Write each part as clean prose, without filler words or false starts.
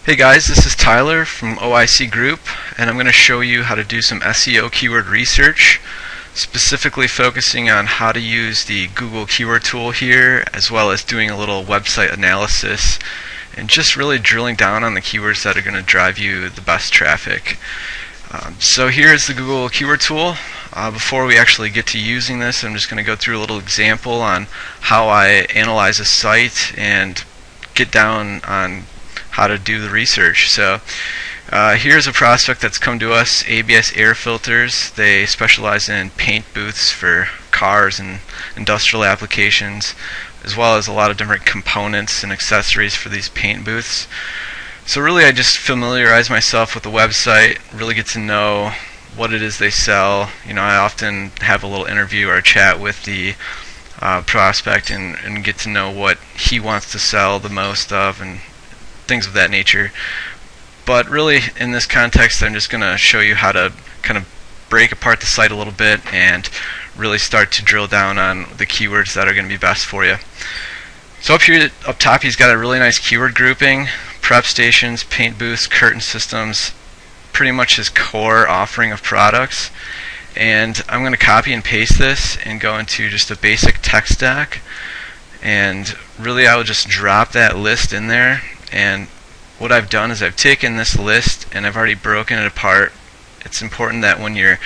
Hey guys, this is Tyler from OIC Group, and I'm going to show you how to do some SEO keyword research, specifically focusing on how to use the Google keyword tool here, as well as doing a little website analysis and just really drilling down on the keywords that are going to drive you the best traffic. So here's the Google keyword tool. Before we actually get to using this, I'm just going to go through a little example on how I analyze a site and get down on how to do the research. So here's a prospect that's come to us, ABS Air Filters. They specialize in paint booths for cars and industrial applications, as well as a lot of different components and accessories for these paint booths. So really I just familiarize myself with the website, really get to know what it is they sell. I often have a little interview or a chat with the prospect and get to know what he wants to sell the most of and things of that nature. But really in this context I'm just going to show you how to kind of break apart the site a little bit and really start to drill down on the keywords that are going to be best for you. So up here up top he's got a really nice keyword grouping: prep stations, paint booths, curtain systems, pretty much his core offering of products. And I'm going to copy and paste this and go into just a basic tech stack, and really I will just drop that list in there. And what I've done is I've taken this list and I've already broken it apart. It's important that when you're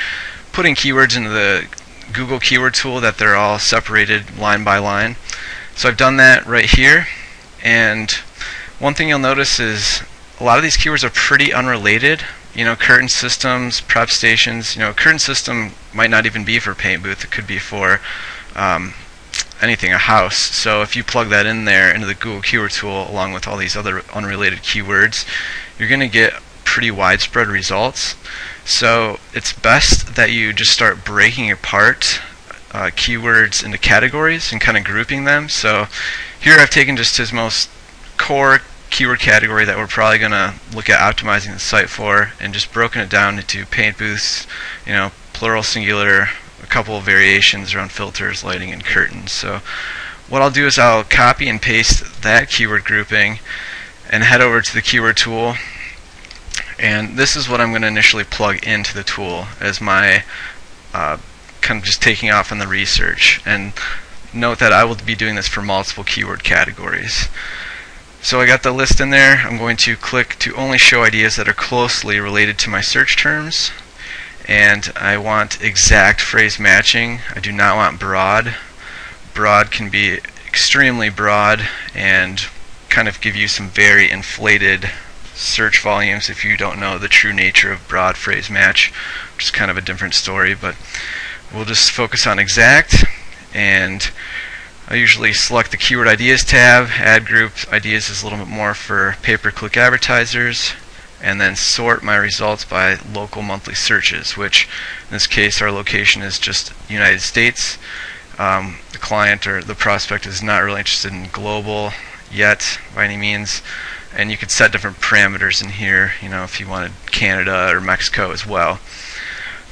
putting keywords into the Google keyword tool that they're all separated line by line. So I've done that right here. And one thing you'll notice is a lot of these keywords are pretty unrelated. Curtain systems, prep stations. Curtain system might not even be for paint booth. It could be for anything, a house. So if you plug that in there into the Google keyword tool along with all these other unrelated keywords, you're going to get pretty widespread results. So it's best that you just start breaking apart keywords into categories and kind of grouping them. So here I've taken just his most core keyword category that we're probably going to look at optimizing the site for, and just broken it down into paint booths, plural, singular, a couple of variations around filters, lighting, and curtains. So what I'll do is I'll copy and paste that keyword grouping and head over to the keyword tool, and this is what I'm going to initially plug into the tool as my kind of just taking off on the research. And note that I will be doing this for multiple keyword categories. So I got the list in there. I'm going to click to only show ideas that are closely related to my search terms, and I want exact phrase matching. I do not want broad. Broad can be extremely broad and kind of give you some very inflated search volumes if you don't know the true nature of broad phrase match, which is kind of a different story. But we'll just focus on exact, and I usually select the keyword ideas tab. Ad group ideas is a little bit more for pay-per-click advertisers, and then sort my results by local monthly searches, which in this case our location is just United States. The client or the prospect is not really interested in global yet by any means, and you could set different parameters in here, if you wanted Canada or Mexico as well.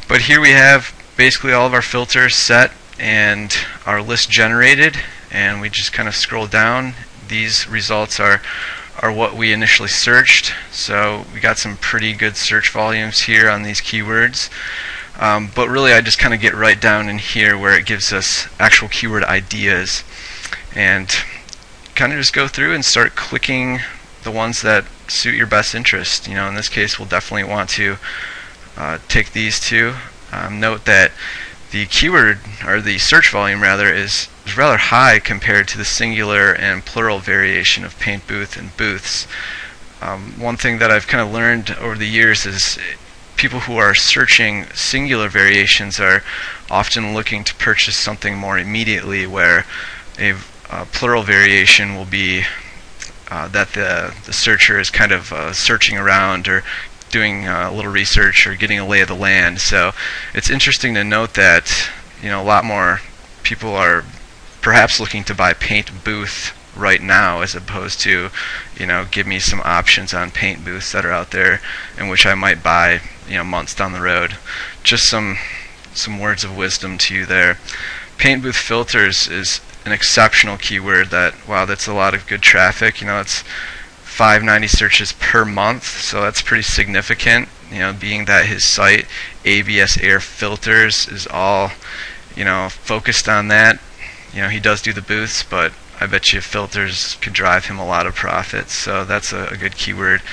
But here we have basically all of our filters set and our list generated, and we just kind of scroll down. These results are what we initially searched, so we got some pretty good search volumes here on these keywords. But really I just kind of get right down in here where it gives us actual keyword ideas, and kind of just go through and start clicking the ones that suit your best interest. In this case we'll definitely want to take these two. Note that the keyword, or the search volume rather, is rather high compared to the singular and plural variation of paint booth and booths. One thing that I've kind of learned over the years is people who are searching singular variations are often looking to purchase something more immediately, where a plural variation will be that the searcher is kind of searching around or doing a little research or getting a lay of the land. So it's interesting to note that a lot more people are perhaps looking to buy paint booth right now, as opposed to give me some options on paint booths that are out there and which I might buy months down the road. Just some words of wisdom to you there. Paint booth filters is an exceptional keyword that, wow, that's a lot of good traffic. It's 590 searches per month, so that's pretty significant. Being that his site, ABS Air Filters, is all focused on that. He does do the booths, but I bet you filters could drive him a lot of profits, so that's a good keyword.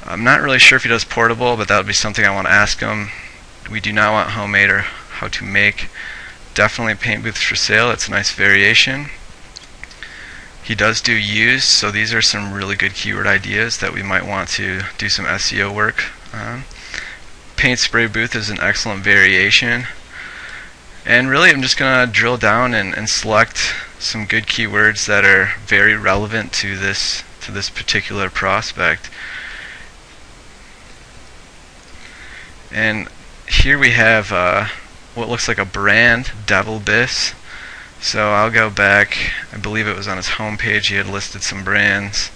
I'm not really sure if he does portable, but that would be something I want to ask him. We do not want homemade or how to make. Definitely paint booths for sale. It's a nice variation. He does do used, so these are some really good keyword ideas that we might want to do some SEO work on. Paint spray booth is an excellent variation. And really I'm just going to drill down and select some good keywords that are very relevant to this particular prospect. And here we have what looks like a brand, Devil Biss. So I'll go back. I believe it was on his homepage. He had listed some brands.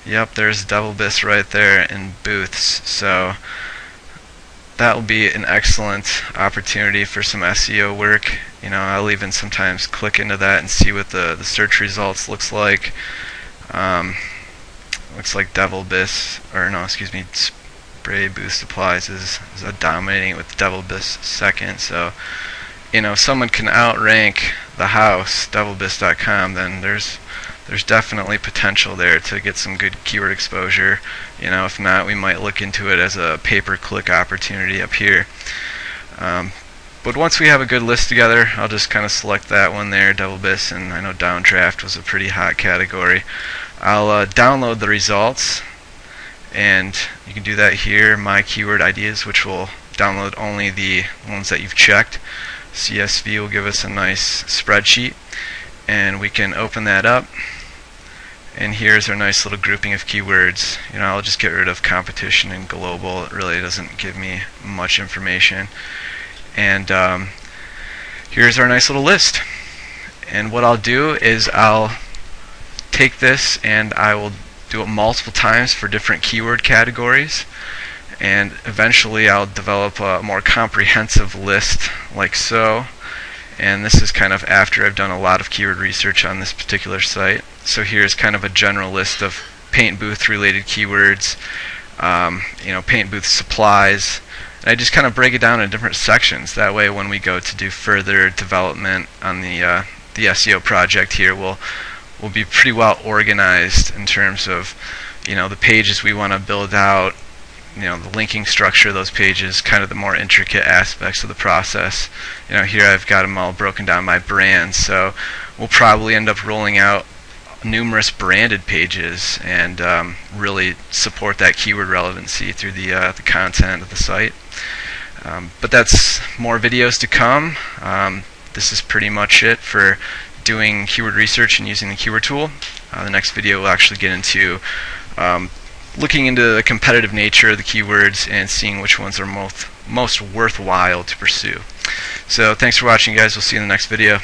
Yep, there's Devil Biss right there in booths. So that will be an excellent opportunity for some SEO work. I'll even sometimes click into that and see what the search results looks like. Looks like Devil Biss, or no, excuse me, Spray Booth Supplies is dominating with Devil Biss second. So someone can outrank the house, devilbiss.com, then there's definitely potential there to get some good keyword exposure. If not, we might look into it as a pay-per-click opportunity up here. But once we have a good list together, I'll just kind of select that one there, Devil Biss, and I know downdraft was a pretty hot category. I'll download the results, and you can do that here, My Keyword Ideas, which will download only the ones that you've checked. CSV will give us a nice spreadsheet, and we can open that up, and here's our nice little grouping of keywords. I'll just get rid of competition and global. It really doesn't give me much information. And here's our nice little list. And what I'll do is I'll take this and I will do it multiple times for different keyword categories, and eventually I'll develop a more comprehensive list like so. And this is kind of after I've done a lot of keyword research on this particular site. So here's kind of a general list of paint booth related keywords, paint booth supplies, and I just kind of break it down in different sections. That way when we go to do further development on the SEO project here, we'll be pretty well organized in terms of the pages we want to build out, the linking structure of those pages, kind of the more intricate aspects of the process. Here I've got them all broken down by brands, so we'll probably end up rolling out numerous branded pages and really support that keyword relevancy through the content of the site. But that's more videos to come. This is pretty much it for doing keyword research and using the keyword tool. The next video will actually get into looking into the competitive nature of the keywords and seeing which ones are most worthwhile to pursue. So thanks for watching, guys. We'll see you in the next video.